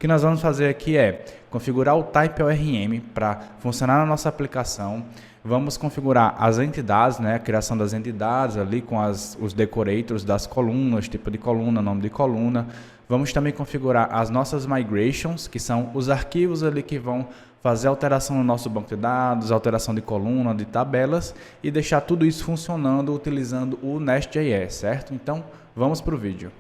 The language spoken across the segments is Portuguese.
que nós vamos fazer aqui é configurar o Type ORM para funcionar na nossa aplicação. Vamos configurar as entidades, né, a criação das entidades ali com os decorators das colunas, tipo de coluna, nome de coluna. Vamos também configurar as nossas migrations, que são os arquivos ali que vão fazer alteração no nosso banco de dados, alteração de coluna, de tabelas e deixar tudo isso funcionando utilizando o Nest.js, certo? Então, vamos para o vídeo.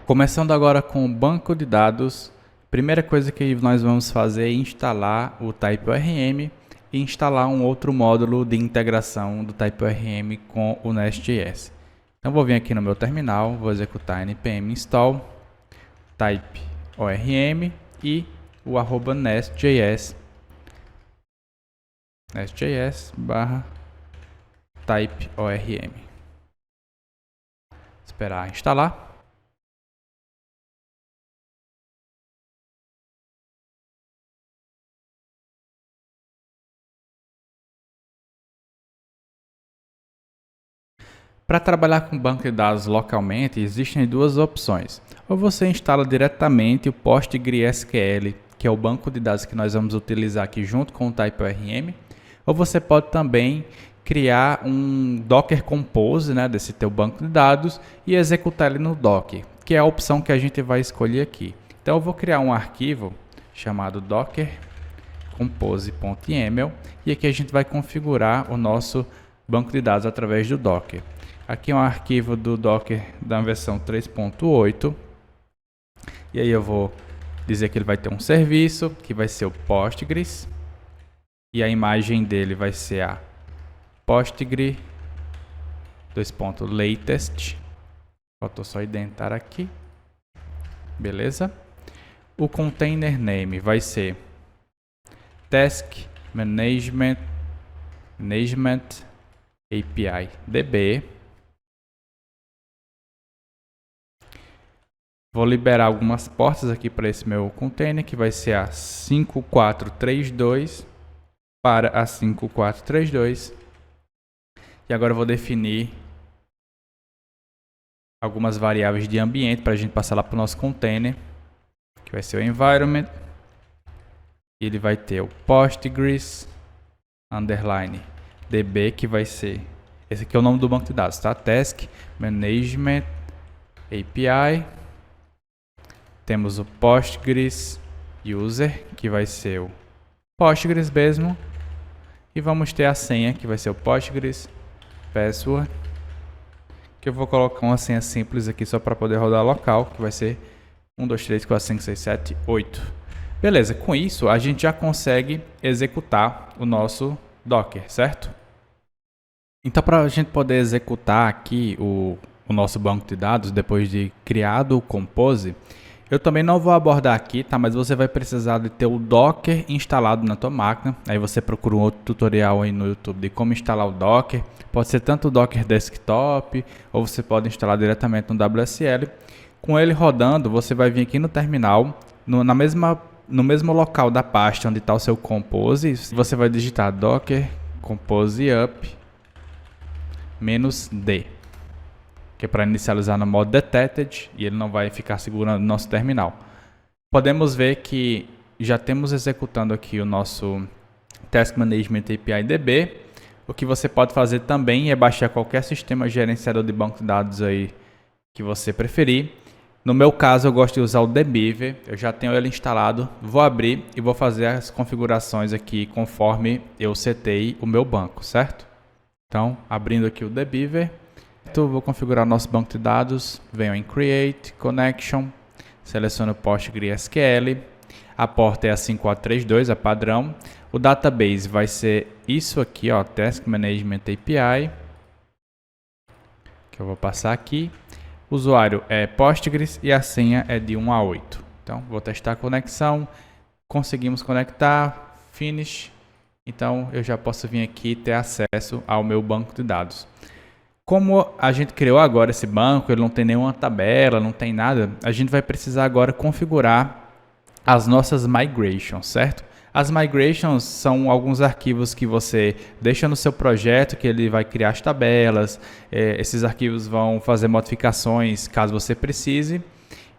Começando agora com o banco de dados, primeira coisa que nós vamos fazer é instalar o Type ORM e instalar um outro módulo de integração do Type ORM com o Nest.js. Então, vou vir aqui no meu terminal, vou executar npm install Type ORM e o @nest.js /type ORM. Esperar instalar. Para trabalhar com banco de dados localmente, existem duas opções. Ou você instala diretamente o PostgreSQL, que é o banco de dados que nós vamos utilizar aqui junto com o Type ORM, ou você pode também criar um Docker Compose, né, desse teu banco de dados e executar ele no Docker, que é a opção que a gente vai escolher aqui. Então eu vou criar um arquivo chamado Docker Compose.yaml e aqui a gente vai configurar o nosso banco de dados através do Docker. Aqui é um arquivo do Docker da versão 3.8 e aí eu vou dizer que ele vai ter um serviço que vai ser o Postgres e a imagem dele vai ser a Postgre latest. Faltou só indentar aqui, beleza? O container name vai ser Task Management API DB. Vou liberar algumas portas aqui para esse meu container, que vai ser a 5432 para a 5432. E agora eu vou definir algumas variáveis de ambiente para a gente passar lá para o nosso container, que vai ser o environment. E ele vai ter o Postgres underline DB, que vai ser, esse aqui é o nome do banco de dados, tá? Task Management API. Temos o Postgres User, que vai ser o Postgres mesmo. E vamos ter a senha, que vai ser o Postgres Password. Que eu vou colocar uma senha simples aqui só para poder rodar local, que vai ser 1, 2, 3, 4, 5, 6, 7, 8. Beleza, com isso a gente já consegue executar o nosso Docker, certo? Então, para a gente poder executar aqui o nosso banco de dados, depois de criado o Compose, eu também não vou abordar aqui, tá? Mas você vai precisar de ter o Docker instalado na tua máquina. Aí você procura um outro tutorial aí no YouTube de como instalar o Docker. Pode ser tanto o Docker Desktop, ou você pode instalar diretamente no WSL. Com ele rodando, você vai vir aqui no terminal, no mesmo local da pasta onde está o seu Compose. Você vai digitar Docker Compose Up -D. Que é para inicializar no modo Detected e ele não vai ficar segurando o nosso terminal. Podemos ver que já temos executando aqui o nosso Task Management API DB. O que você pode fazer também é baixar qualquer sistema gerenciador de banco de dados aí que você preferir. No meu caso, eu gosto de usar o dbeaver, eu já tenho ele instalado, vou abrir e vou fazer as configurações aqui conforme eu setei o meu banco, certo? Então, abrindo aqui o dbeaver. Vou configurar nosso banco de dados, venho em Create, Connection, seleciono o PostgreSQL, a porta é a 5432, a padrão, o database vai ser isso aqui, ó, Task Management API, que eu vou passar aqui, o usuário é Postgres e a senha é de 1 a 8. Então, vou testar a conexão, conseguimos conectar, Finish, então eu já posso vir aqui e ter acesso ao meu banco de dados. Como a gente criou agora esse banco, ele não tem nenhuma tabela, não tem nada, a gente vai precisar agora configurar as nossas migrations, certo? As migrations são alguns arquivos que você deixa no seu projeto, que ele vai criar as tabelas, esses arquivos vão fazer modificações caso você precise,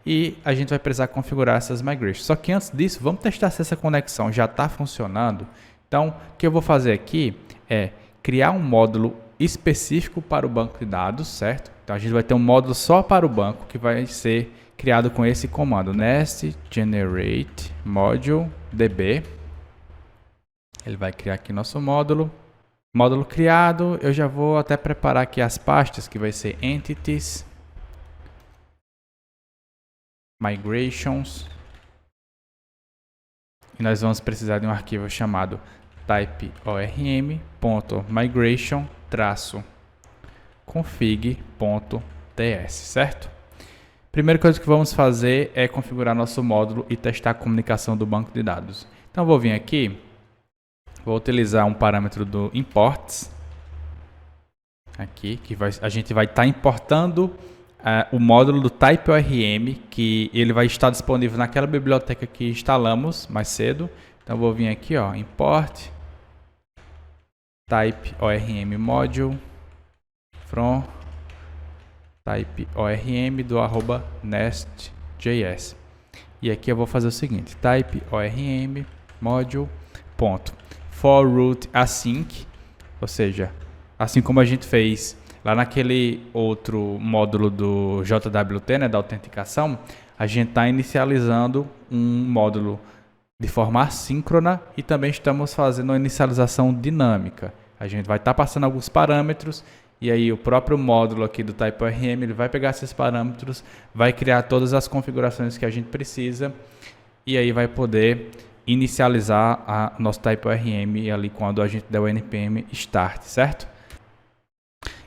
e a gente vai precisar configurar essas migrations. Só que antes disso, vamos testar se essa conexão já está funcionando. Então, o que eu vou fazer aqui é criar um módulo específico para o banco de dados, certo? Então, a gente vai ter um módulo só para o banco que vai ser criado com esse comando, nest generate module db. Ele vai criar aqui nosso módulo. Módulo criado, eu já vou até preparar aqui as pastas, que vai ser entities, migrations, e nós vamos precisar de um arquivo chamado typeorm.migration-config.ts, certo? Primeira coisa que vamos fazer é configurar nosso módulo e testar a comunicação do banco de dados. Então, vou vir aqui, vou utilizar um parâmetro do imports, aqui, que a gente vai estar importando o módulo do typeorm, que ele vai estar disponível naquela biblioteca que instalamos mais cedo. Então, vou vir aqui, ó, import typeorm module from typeorm do @nest.js. E aqui eu vou fazer o seguinte, typeorm module ponto for root async, ou seja, assim como a gente fez lá naquele outro módulo do JWT, né, da autenticação, a gente está inicializando um módulo de forma assíncrona e também estamos fazendo uma inicialização dinâmica. A gente vai estar passando alguns parâmetros e aí o próprio módulo aqui do typeorm, ele vai pegar esses parâmetros, vai criar todas as configurações que a gente precisa e aí vai poder inicializar a nosso typeorm ali quando a gente der o npm start, certo?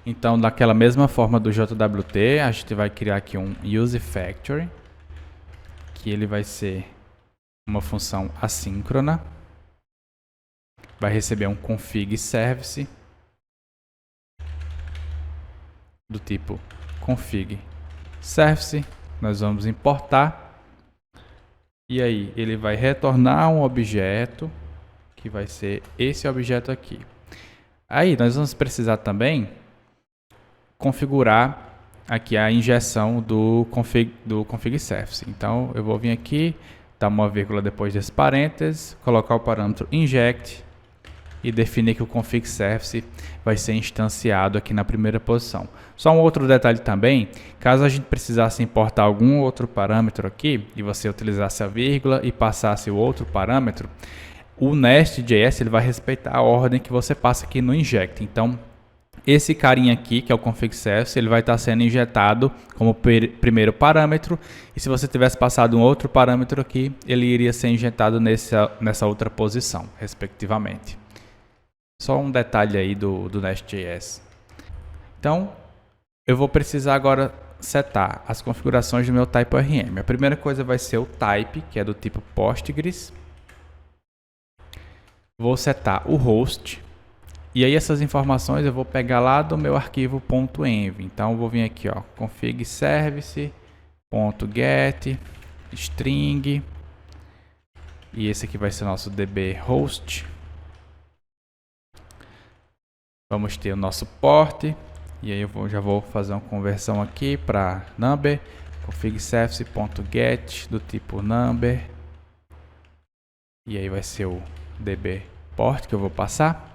Então, daquela mesma forma do JWT, a gente vai criar aqui um useFactory, que ele vai ser uma função assíncrona, vai receber um config service do tipo config service, nós vamos importar, e aí ele vai retornar um objeto, que vai ser esse objeto aqui. Aí nós vamos precisar também configurar aqui a injeção do config service. Então eu vou vir aqui, dar uma vírgula depois desse parênteses, colocar o parâmetro inject e definir que o config service vai ser instanciado aqui na primeira posição. Só um outro detalhe também, caso a gente precisasse importar algum outro parâmetro aqui e você utilizasse a vírgula e passasse o outro parâmetro, o Nest.js ele vai respeitar a ordem que você passa aqui no inject. Então esse carinha aqui, que é o config service, ele vai estar sendo injetado como primeiro parâmetro. E se você tivesse passado um outro parâmetro aqui, ele iria ser injetado nessa outra posição, respectivamente. Só um detalhe aí do Nest.js. Então, eu vou precisar agora setar as configurações do meu typeorm. A primeira coisa vai ser o type, que é do tipo Postgres. Vou setar o host. E aí essas informações eu vou pegar lá do meu arquivo .env. Então eu vou vir aqui, ó, config service .get string, e esse aqui vai ser o nosso db host. Vamos ter o nosso port, e aí eu já vou fazer uma conversão aqui para number, config service .get do tipo number, e aí vai ser o db port que eu vou passar.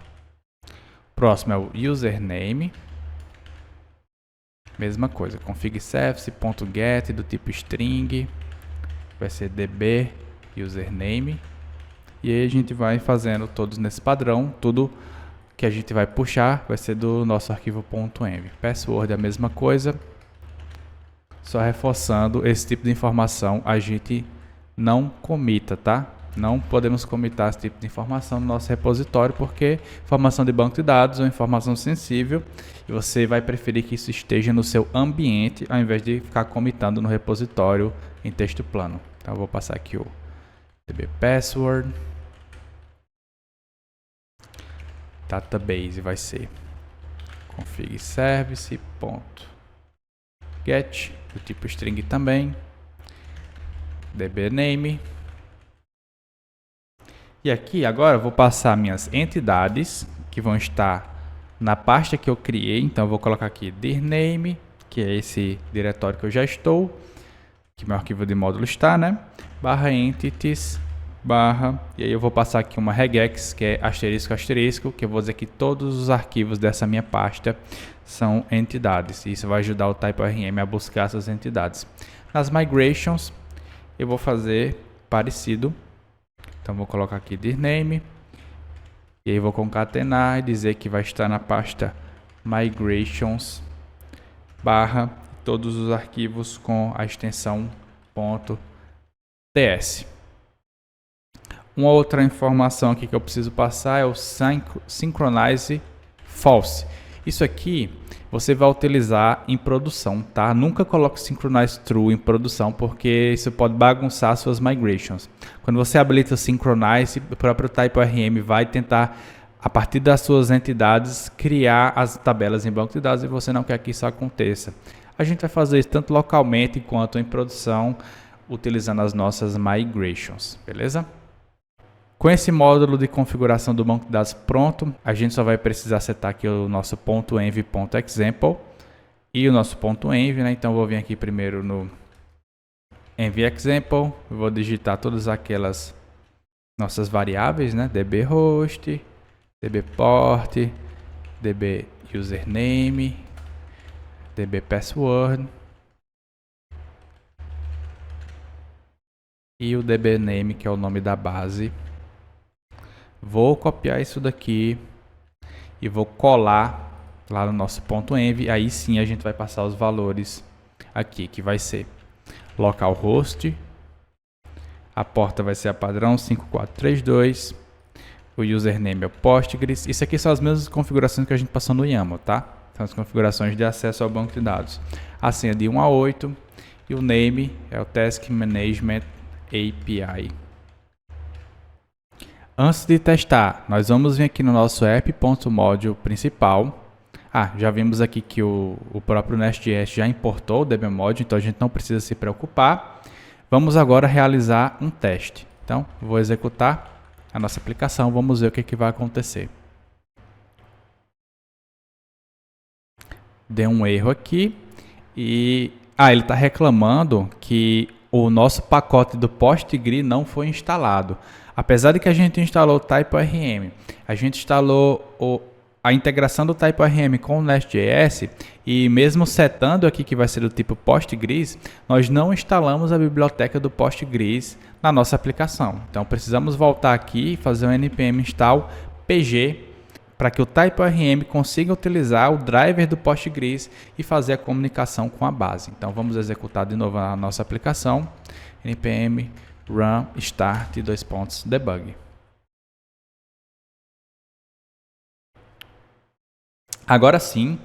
Próximo é o username, mesma coisa, config service.get do tipo string, vai ser db username, e aí a gente vai fazendo todos nesse padrão. Tudo que a gente vai puxar vai ser do nosso arquivo .env. Password é a mesma coisa, só reforçando, esse tipo de informação a gente não comita, tá? Não podemos comitar esse tipo de informação no nosso repositório, porque informação de banco de dados é uma informação sensível e você vai preferir que isso esteja no seu ambiente ao invés de ficar comitando no repositório em texto plano. Então eu vou passar aqui o db password. Database vai ser config service.get do tipo string também, db name. E aqui agora eu vou passar minhas entidades que vão estar na pasta que eu criei. Então eu vou colocar aqui dirname, que é esse diretório que eu já estou, que meu arquivo de módulo está, né? Barra entities, barra, e aí eu vou passar aqui uma regex, que é asterisco, asterisco, que eu vou dizer que todos os arquivos dessa minha pasta são entidades. Isso vai ajudar o TypeORM a buscar essas entidades. Nas migrations, eu vou fazer parecido. Então vou colocar aqui dirname, e aí vou concatenar e dizer que vai estar na pasta migrations, barra, todos os arquivos com a extensão .ts. Uma outra informação aqui que eu preciso passar é o synchronize false. Isso aqui você vai utilizar em produção, tá? Nunca coloque synchronize true em produção, porque isso pode bagunçar suas migrations. Quando você habilita o synchronize, o próprio TypeORM vai tentar, a partir das suas entidades, criar as tabelas em banco de dados, e você não quer que isso aconteça. A gente vai fazer isso tanto localmente quanto em produção, utilizando as nossas migrations, beleza? Com esse módulo de configuração do banco de dados pronto, a gente só vai precisar setar aqui o nosso .env.example e o nosso .env, né? Então eu vou vir aqui primeiro no env.example, vou digitar todas aquelas nossas variáveis, né? db-host, db-port, db-username, db-password e o db-name, que é o nome da base. Vou copiar isso daqui e vou colar lá no nosso .env. Aí sim a gente vai passar os valores aqui, que vai ser localhost, a porta vai ser a padrão 5432, o username é o Postgres. Isso aqui são as mesmas configurações que a gente passou no YAML, tá? São as configurações de acesso ao banco de dados. A senha de 1 a 8 e o name é o Task Management API. Antes de testar, nós vamos vir aqui no nosso app.module principal. Já vimos aqui que o próprio Nest.js já importou o dbmodule, então a gente não precisa se preocupar. Vamos agora realizar um teste. Então, vou executar a nossa aplicação, vamos ver o que vai acontecer. Deu um erro aqui e ele está reclamando que o nosso pacote do Postgres não foi instalado. Apesar de que a gente instalou o TypeORM, a gente instalou a integração do TypeORM com o Nest.js e mesmo setando aqui que vai ser do tipo Postgres, nós não instalamos a biblioteca do Postgres na nossa aplicação. Então precisamos voltar aqui e fazer um npm install pg para que o TypeORM consiga utilizar o driver do Postgres e fazer a comunicação com a base. Então vamos executar de novo a nossa aplicação, npm run start debug. Agora sim,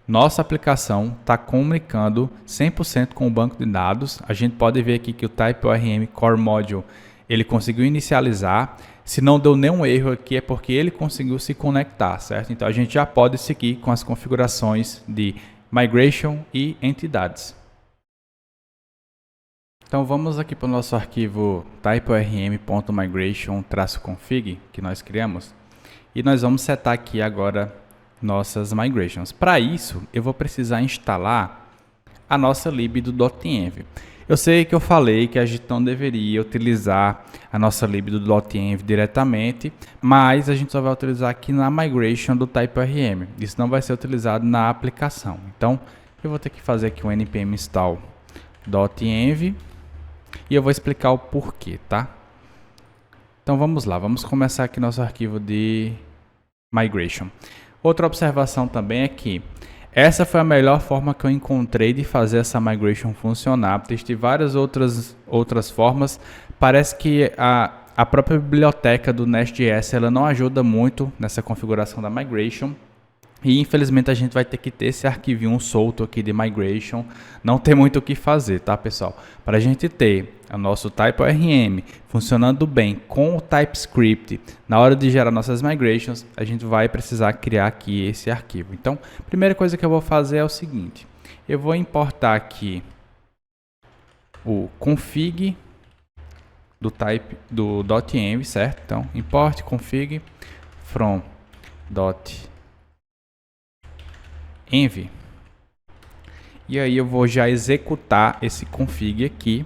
nossa aplicação está comunicando 100% com o banco de dados. A gente pode ver aqui que o TypeORM Core Module ele conseguiu inicializar. Se não deu nenhum erro aqui é porque ele conseguiu se conectar, certo? Então a gente já pode seguir com as configurações de migration e entidades. Então vamos aqui para o nosso arquivo typeorm.migration-config que nós criamos e nós vamos setar aqui agora nossas migrations. Para isso eu vou precisar instalar a nossa lib do .env. Eu sei que eu falei que a gente não deveria utilizar a nossa lib do .env diretamente, mas a gente só vai utilizar aqui na migration do TypeORM. Isso não vai ser utilizado na aplicação. Então eu vou ter que fazer aqui um npm install .env e eu vou explicar o porquê, tá? Então vamos lá, vamos começar aqui nosso arquivo de migration. Outra observação também é que essa foi a melhor forma que eu encontrei de fazer essa migration funcionar. Testei várias outras formas. Parece que a própria biblioteca do Nest.js ela não ajuda muito nessa configuração da migration. E infelizmente a gente vai ter que ter esse arquivinho solto aqui de migration. Não tem muito o que fazer, tá, pessoal? Para a gente ter o nosso TypeORM funcionando bem com o TypeScript na hora de gerar nossas migrations, a gente vai precisar criar aqui esse arquivo. Então, a primeira coisa que eu vou fazer é o seguinte. Eu vou importar aqui o config do type do .env, certo? Então, import config from .env. E aí eu vou já executar esse config aqui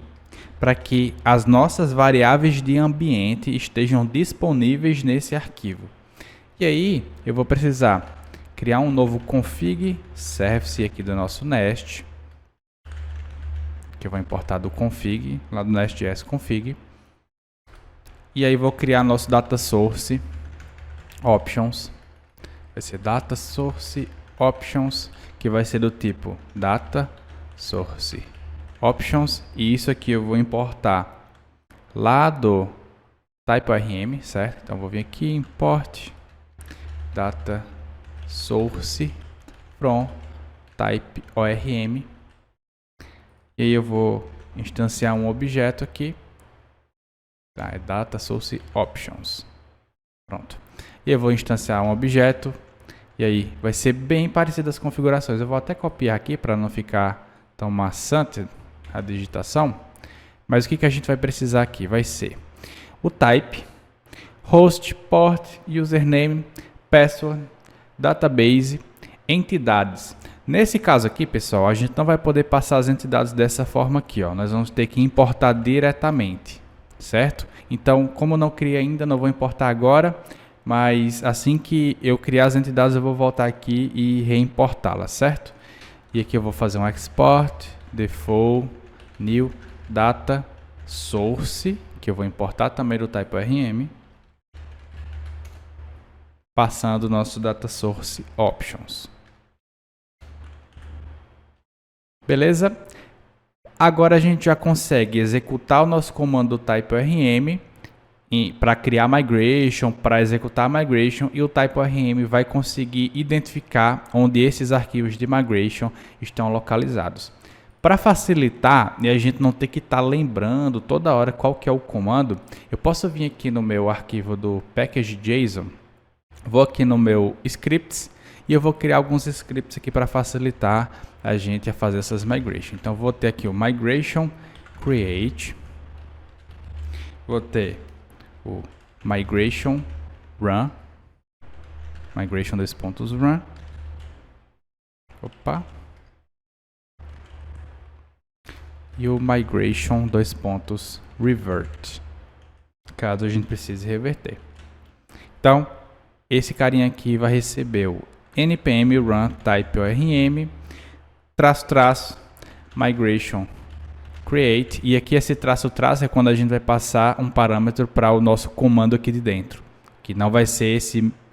para que as nossas variáveis de ambiente estejam disponíveis nesse arquivo. E aí eu vou precisar criar um novo config service aqui do nosso Nest, que eu vou importar do config, lá do Nest.js config. E aí vou criar nosso data source options. Vai ser data source options, que vai ser do tipo data source options, e isso aqui eu vou importar lá do type.orm, certo? Então vou vir aqui, import data source from type.orm, e aí eu vou instanciar um objeto aqui, tá? É data source options, pronto. E eu vou instanciar um objeto, e aí vai ser bem parecido as configurações. Eu vou até copiar aqui para não ficar tão maçante a digitação, mas o que a gente vai precisar aqui vai ser o type, host, port, username, password, database, entidades. Nesse caso aqui, pessoal, a gente não vai poder passar as entidades dessa forma aqui, ó. Nós vamos ter que importar diretamente, certo? Então, como eu não criei ainda, não vou importar agora, mas assim que eu criar as entidades, eu vou voltar aqui e reimportá-las, certo? E aqui eu vou fazer um export, default, new, data, source, que eu vou importar também do type.orm, passando o nosso data source options. Beleza? Agora a gente já consegue executar o nosso comando do type.orm para criar migration, para executar a migration, e o type.orm vai conseguir identificar onde esses arquivos de migration estão localizados. Para facilitar e a gente não ter que estar lembrando toda hora qual que é o comando, eu posso vir aqui no meu arquivo do package.json, vou aqui no meu scripts e eu vou criar alguns scripts aqui para facilitar a gente a fazer essas migration. Então vou ter aqui o migration create, vou ter o migration run, migration 2.run, opa, e o migration 2.revert, caso a gente precise reverter. Então, esse carinha aqui vai receber o npm run type.orm -- migration create, e aqui esse traço é quando a gente vai passar um parâmetro para o nosso comando aqui de dentro, que não vai ser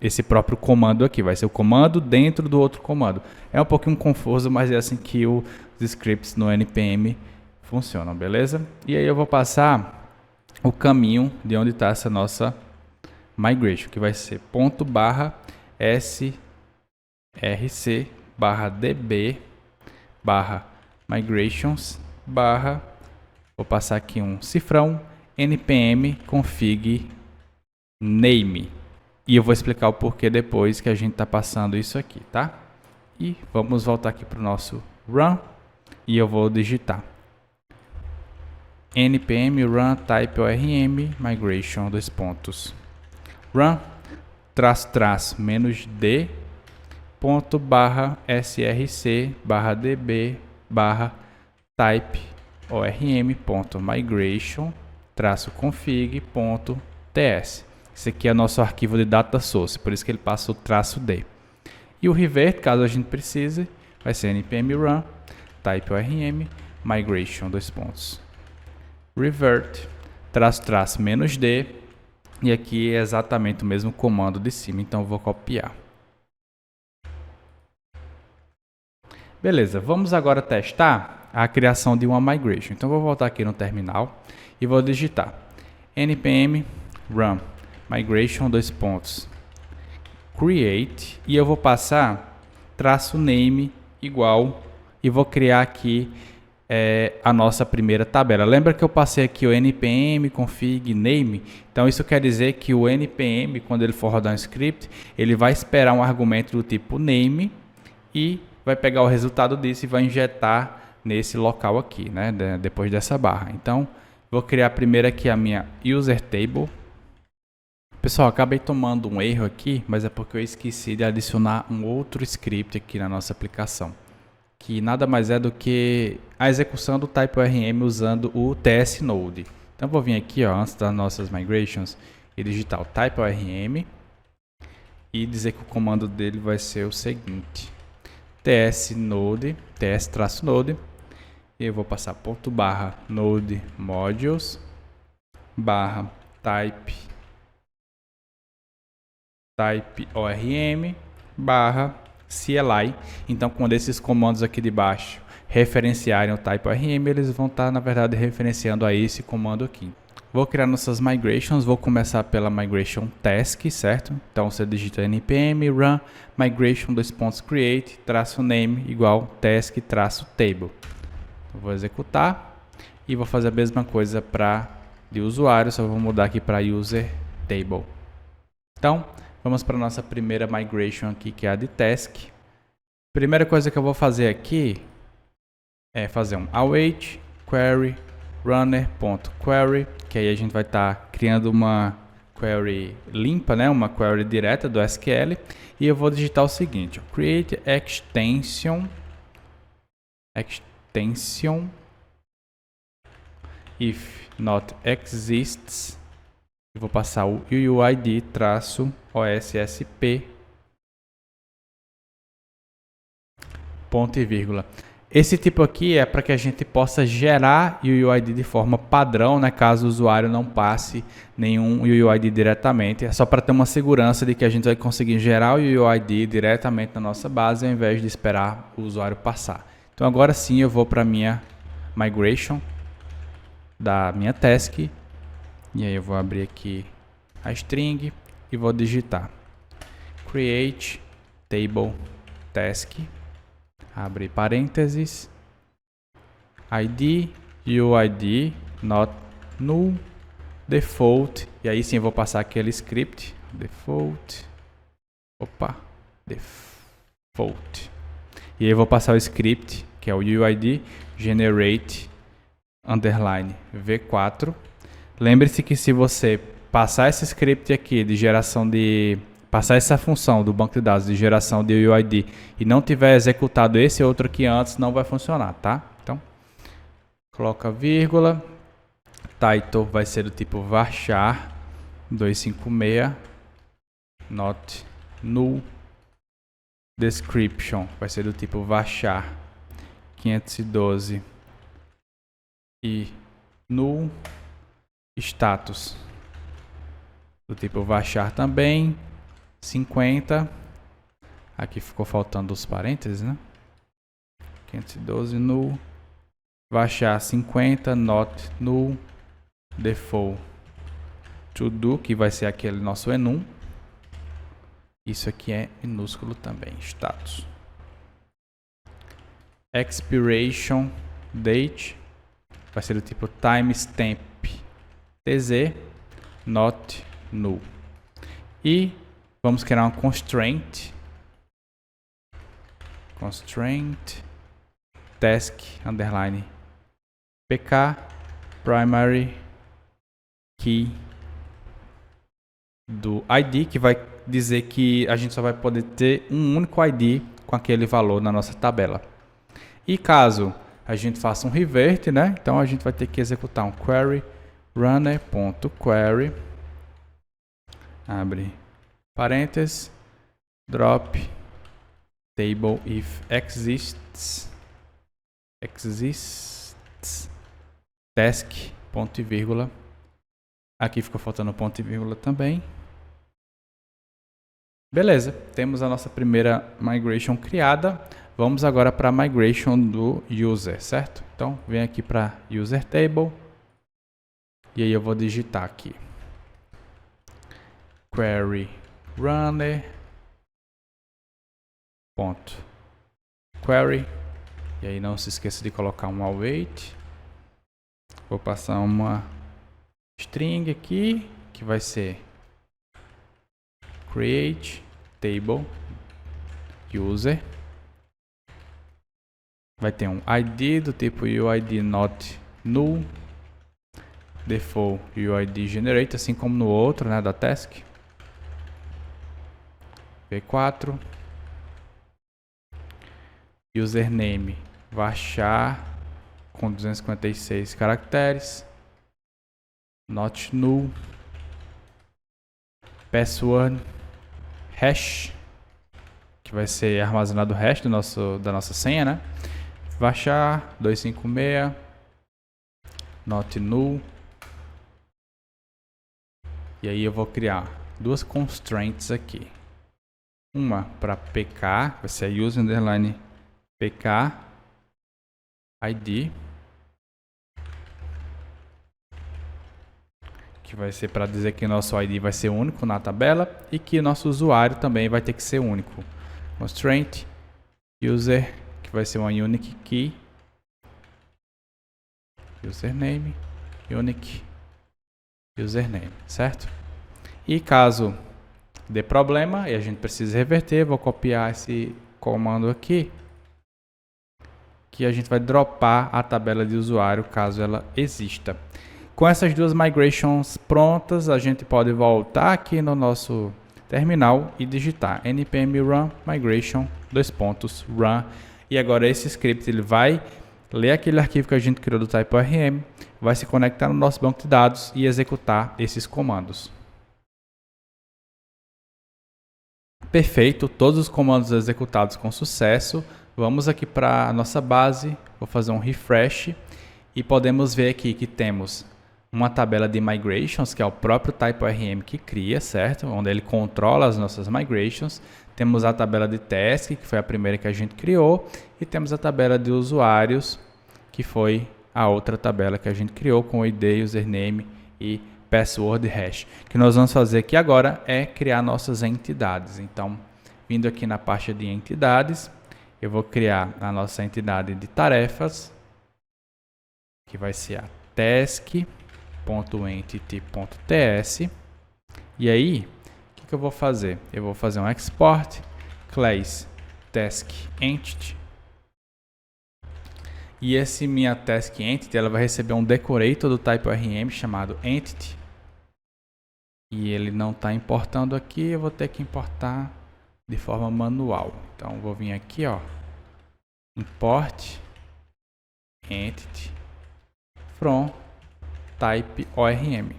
esse próprio comando aqui, vai ser o comando dentro do outro comando. É um pouquinho confuso, mas é assim que os scripts no npm funcionam, beleza? E aí eu vou passar o caminho de onde está essa nossa migration, que vai ser /src/db/migrations/ vou passar aqui um cifrão npm config name, e eu vou explicar o porquê depois que a gente está passando isso aqui, tá? E vamos voltar aqui para o nosso run, e eu vou digitar npm run type.orm migration run -d .db/src/db/type.orm.migration-config.ts. Esse aqui é nosso arquivo de data source, por isso que ele passa o -d. E o revert, caso a gente precise, vai ser npm run type.orm migration-revert -d, e aqui é exatamente o mesmo comando de cima, então eu vou copiar. Beleza, vamos agora testar a criação de uma migration. Então vou voltar aqui no terminal e vou digitar npm run migration create, e eu vou passar -name igual, e vou criar aqui a nossa primeira tabela. Lembra que eu passei aqui o npm config name? Então isso quer dizer que o npm, quando ele for rodar um script, ele vai esperar um argumento do tipo name e vai pegar o resultado disso e vai injetar nesse local aqui, né, depois dessa barra. Então Vou criar primeiro aqui a minha user table. Pessoal, acabei tomando um erro aqui, mas é porque eu esqueci de adicionar um outro script aqui na nossa aplicação, que nada mais é do que a execução do TypeORM usando o TS Node. Então vou vir aqui, ó, antes das nossas migrations, e digitar o TypeORM e dizer que o comando dele vai ser o seguinte: TS Node, TS-Node, e eu vou passar ponto barra node modules barra TypeORM barra CLI. Então, quando esses comandos aqui de baixo referenciarem o TypeORM, eles vão estar, na verdade, referenciando a esse comando aqui. Vou criar nossas migrations, vou começar pela migration task, certo? Então, você digita npm run migration create -name igual task -table. Eu vou executar e vou fazer a mesma coisa para de usuário, só vou mudar aqui para user table. Então, vamos para a nossa primeira migration aqui, que é a de task. Primeira coisa que eu vou fazer aqui é fazer um await query runner.query, que aí a gente vai estar criando uma query limpa, né? Uma query direta do SQL, e eu vou digitar o seguinte: create extension if not exists. Eu vou passar o UUID-OSSP ponto e vírgula. Esse tipo aqui é para que a gente possa gerar UUID de forma padrão, né? Caso o usuário não passe nenhum UUID diretamente. É só para ter uma segurança de que a gente vai conseguir gerar o UUID diretamente na nossa base, ao invés de esperar o usuário passar. Então agora sim eu vou para a minha migration da minha task. E aí eu vou abrir aqui a string e vou digitar create table task, abre parênteses, id UID not null default, e aí sim eu vou passar aquele script default, e aí eu vou passar o script que é o UID generate underline v4. Lembre-se que se você passar esse script aqui de geração passar essa função do banco de dados de geração de UID e não tiver executado esse outro aqui antes, não vai funcionar, tá? Então, coloca vírgula, title vai ser do tipo varchar 256 not null, description vai ser do tipo varchar 512 e null, status do tipo varchar também 50, aqui ficou faltando os parênteses, né? 512 null, varchar 50 not null default to do, que vai ser aquele nosso enum. Isso aqui é minúsculo também, status. Expiration date vai ser do tipo timestamp tz not null. E vamos criar uma constraint task underline pk primary key do ID, que vai dizer que a gente só vai poder ter um único ID com aquele valor na nossa tabela. E caso a gente faça um revert, né? Então a gente vai ter que executar um query runner.query, abre parênteses, drop table if exists task ponto e vírgula. Aqui ficou faltando ponto e vírgula também. Beleza, temos a nossa primeira migration criada. Vamos agora para a migration do user, certo? Então, vem aqui para user table. E aí eu vou digitar aqui query runner ponto query, e aí não se esqueça de colocar um await. Vou passar uma string aqui que vai ser create table user, vai ter um ID do tipo UID not null, default UID generate, assim como no outro, né, da task. V4. Username varchar com 256 caracteres. Not null. Password hash, que vai ser armazenado o hash da nossa senha, né? Varchar 256. Not null. E aí eu vou criar duas constraints aqui. Uma para pk, vai ser user underline pk id, que vai ser para dizer que nosso id vai ser único na tabela e que nosso usuário também vai ter que ser único. Constraint user, que vai ser uma unique key, username unique username, certo? E caso dê problema e a gente precisa reverter, vou copiar esse comando aqui, que a gente vai dropar a tabela de usuário caso ela exista. Com essas duas migrations prontas, a gente pode voltar aqui no nosso terminal e digitar npm run migration run, e agora esse script ele vai ler aquele arquivo que a gente criou do type ORM, vai se conectar no nosso banco de dados e executar esses comandos. Perfeito, todos os comandos executados com sucesso. Vamos aqui para a nossa base, vou fazer um refresh e podemos ver aqui que temos uma tabela de migrations, que é o próprio type ORM que cria, certo? Onde ele controla as nossas migrations. Temos a tabela de task, que foi a primeira que a gente criou, e temos a tabela de usuários, que foi a outra tabela que a gente criou com o ID, username e password hash. O que nós vamos fazer aqui agora é criar nossas entidades. Então, vindo aqui na pasta de entidades, eu vou criar a nossa entidade de tarefas, que vai ser a task.entity.ts. E aí, o que eu vou fazer? Eu vou fazer um export class task entity. E esse minha task entity, ela vai receber um decorator do type ORM chamado entity. E ele não está importando aqui, eu vou ter que importar de forma manual. Então vou vir aqui, ó, import entity from type ORM.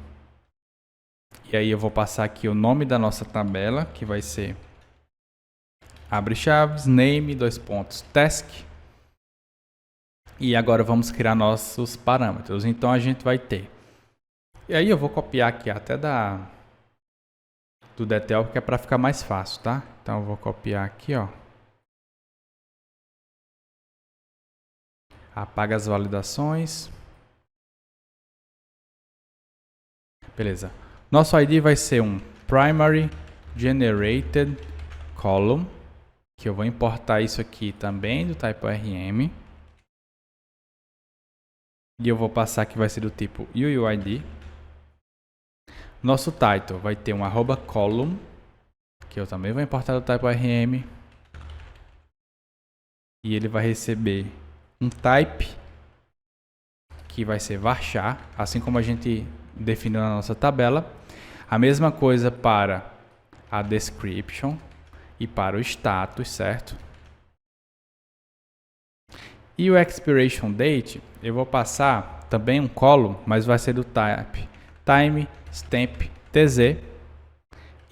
E aí eu vou passar aqui o nome da nossa tabela, que vai ser abre chaves, name, task. E agora vamos criar nossos parâmetros. Então a gente vai ter. E aí eu vou copiar aqui até do Detel, porque é para ficar mais fácil, tá? Então eu vou copiar aqui, ó. Apaga as validações. Beleza. Nosso ID vai ser um primary generated column, que eu vou importar isso aqui também do type ORM. E eu vou passar que vai ser do tipo UUID. Nosso title vai ter um @column, que eu também vou importar do type ORM. E ele vai receber um type, que vai ser varchar, assim como a gente definiu na nossa tabela. A mesma coisa para a description e para o status, certo? E o expiration date, eu vou passar também um column, mas vai ser do type time stamp tz.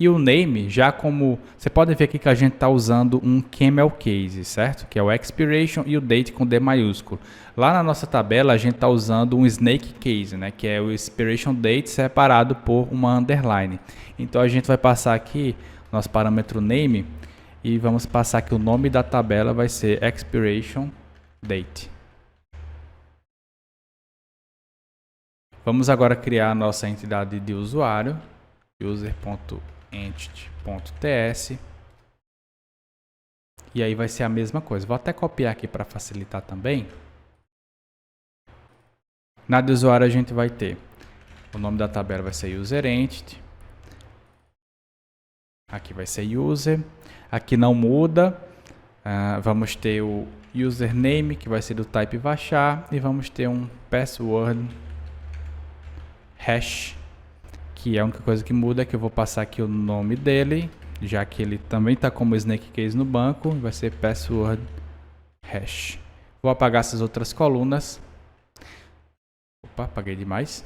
E o name, já como você pode ver aqui que a gente está usando um camel case, certo? Que é o expiration e o date com D maiúsculo. Lá na nossa tabela a gente está usando um snake case, né? Que é o expiration date separado por uma underline. Então a gente vai passar aqui nosso parâmetro name e vamos passar que o nome da tabela vai ser expiration date. Vamos agora criar a nossa entidade de usuário, user.entity.ts, e aí vai ser a mesma coisa. Vou até copiar aqui para facilitar também. Na de usuário a gente vai ter o nome da tabela vai ser user.entity, aqui vai ser user, aqui não muda. Vamos ter o username, que vai ser do type varchar, e vamos ter um password hash, que a única coisa que muda é que eu vou passar aqui o nome dele, já que ele também está como snake case no banco, vai ser password hash. Vou apagar essas outras colunas. Opa, apaguei demais.